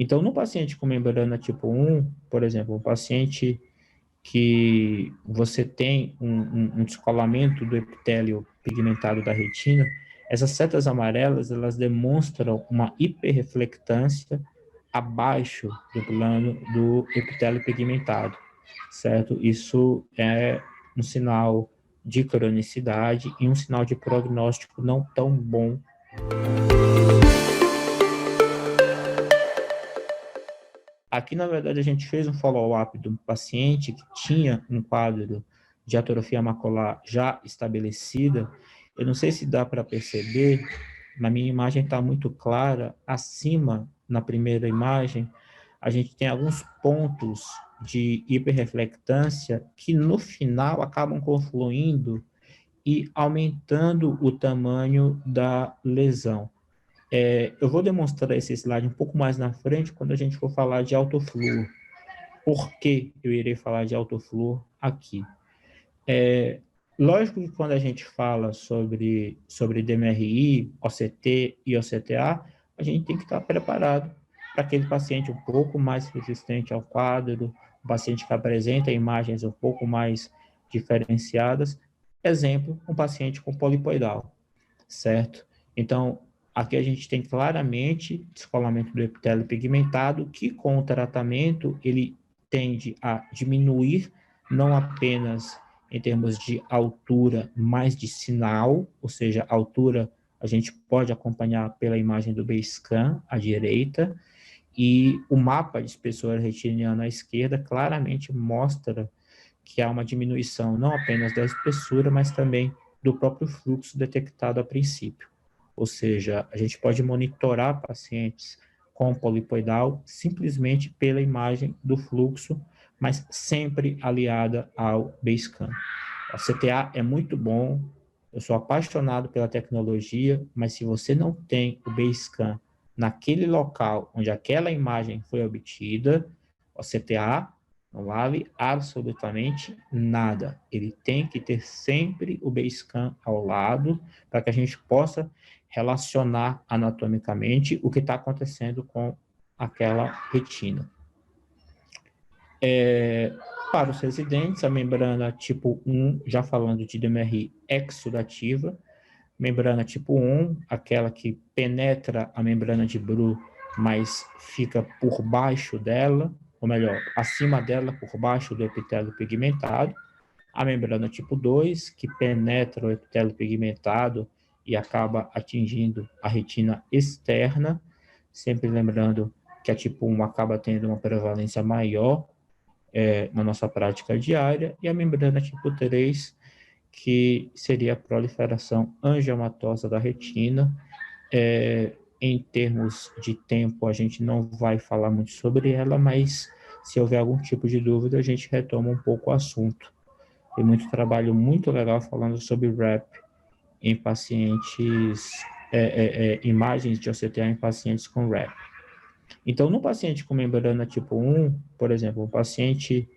Então, no paciente com membrana tipo 1, por exemplo, um paciente que você tem um descolamento do epitélio pigmentado da retina, essas setas amarelas, elas demonstram uma hiperreflectância abaixo do plano do epitélio pigmentado, certo? Isso é um sinal de cronicidade e um sinal de prognóstico não tão bom. Aqui, na verdade, a gente fez um follow-up do paciente que tinha um quadro de atrofia macular já estabelecida. Eu não sei se dá para perceber, na minha imagem está muito clara, acima, na primeira imagem, a gente tem alguns pontos de hiperreflectância que, no final, acabam confluindo e aumentando o tamanho da lesão. Eu vou demonstrar esse slide um pouco mais na frente, quando a gente for falar de autofluor. Por que eu irei falar de autofluor aqui? Lógico que quando a gente fala sobre DMRI, OCT e OCTA, a gente tem que estar preparado para aquele paciente um pouco mais resistente ao quadro, um paciente que apresenta imagens um pouco mais diferenciadas. Exemplo, um paciente com polipoidal, certo? Então, aqui a gente tem claramente descolamento do epitélio pigmentado, que com o tratamento ele tende a diminuir, não apenas em termos de altura, mas de sinal, ou seja, a altura a gente pode acompanhar pela imagem do B-scan à direita, e o mapa de espessura retiniana à esquerda claramente mostra que há uma diminuição não apenas da espessura, mas também do próprio fluxo detectado a princípio. Ou seja, a gente pode monitorar pacientes com polipoidal simplesmente pela imagem do fluxo, mas sempre aliada ao B-scan. A CTA é muito bom, eu sou apaixonado pela tecnologia, mas se você não tem o B-scan naquele local onde aquela imagem foi obtida, o CTA não vale absolutamente nada. Ele tem que ter sempre o B-scan ao lado para que a gente possa relacionar anatomicamente o que está acontecendo com aquela retina. Para os residentes, a membrana tipo 1, já falando de DMRI exudativa, membrana tipo 1, aquela que penetra a membrana de Bru, mas fica por baixo dela, ou melhor, acima dela, por baixo do epitélio pigmentado. A membrana tipo 2, que penetra o epitélio pigmentado e acaba atingindo a retina externa, sempre lembrando que a tipo 1 acaba tendo uma prevalência maior na nossa prática diária, e a membrana tipo 3, que seria a proliferação angiomatosa da retina. Em termos de tempo, a gente não vai falar muito sobre ela, mas se houver algum tipo de dúvida, a gente retoma um pouco o assunto. Tem muito trabalho muito legal falando sobre RAP em pacientes, imagens de OCTA em pacientes com RAP. Então, no paciente com membrana tipo 1, por exemplo, um paciente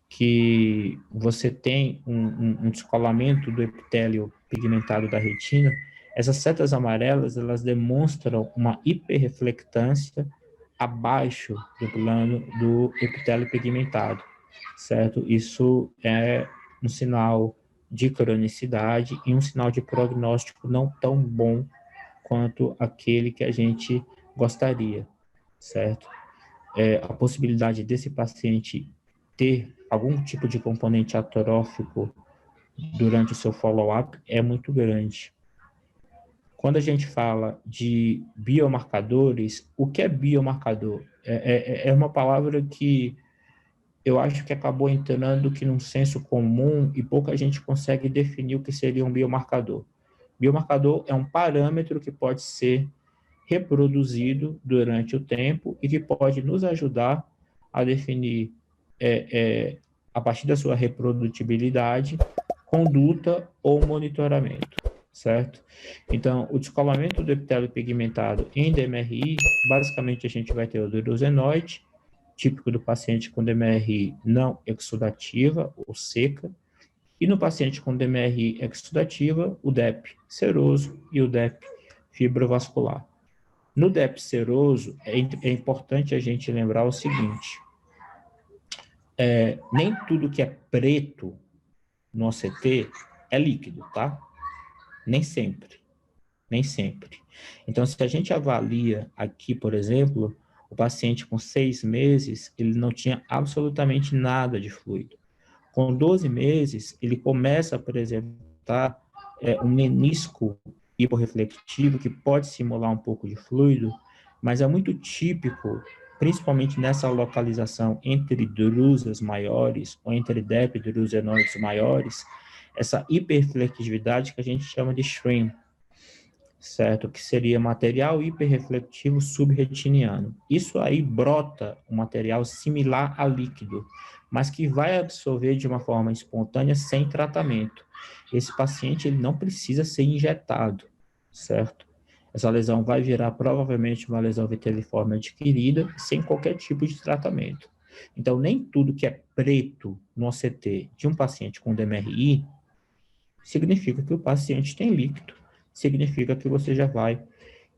que você tem um descolamento do epitélio pigmentado da retina, essas setas amarelas, elas demonstram uma hiperreflectância abaixo do plano do epitélio pigmentado, certo? Isso é um sinal de cronicidade e um sinal de prognóstico não tão bom quanto aquele que a gente gostaria, certo? A possibilidade desse paciente ter algum tipo de componente atrófico durante o seu follow-up é muito grande. Quando a gente fala de biomarcadores, o que é biomarcador? É uma palavra que eu acho que acabou entrando que num senso comum e pouca gente consegue definir o que seria um biomarcador. Biomarcador é um parâmetro que pode ser reproduzido durante o tempo e que pode nos ajudar a definir, a partir da sua reprodutibilidade, conduta ou monitoramento, certo? Então, o descolamento do epitélio pigmentado em DMRI, basicamente a gente vai ter o durosenoide, típico do paciente com DMRI não exudativa ou seca, e no paciente com DMRI exudativa, o DEP seroso e o DEP fibrovascular. No DEP seroso, é importante a gente lembrar o seguinte, nem tudo que é preto no OCT é líquido, tá? Nem sempre. Nem sempre. Então, se a gente avalia aqui, por exemplo, o paciente com 6 meses, ele não tinha absolutamente nada de fluido. Com 12 meses, ele começa a apresentar um menisco hiporreflectivo que pode simular um pouco de fluido, mas é muito típico, principalmente nessa localização entre drusas maiores ou entre depidrusenoides maiores, essa hiperreflectividade que a gente chama de SHRIM, certo? Que seria material hiperreflectivo subretiniano. Isso aí brota um material similar a líquido, mas que vai absorver de uma forma espontânea sem tratamento. Esse paciente ele não precisa ser injetado, certo? Essa lesão vai virar provavelmente uma lesão viteliforme adquirida sem qualquer tipo de tratamento. Então, nem tudo que é preto no OCT de um paciente com DMRI significa que o paciente tem líquido, significa que você já vai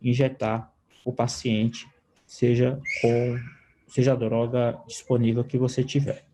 injetar o paciente, seja a droga disponível que você tiver.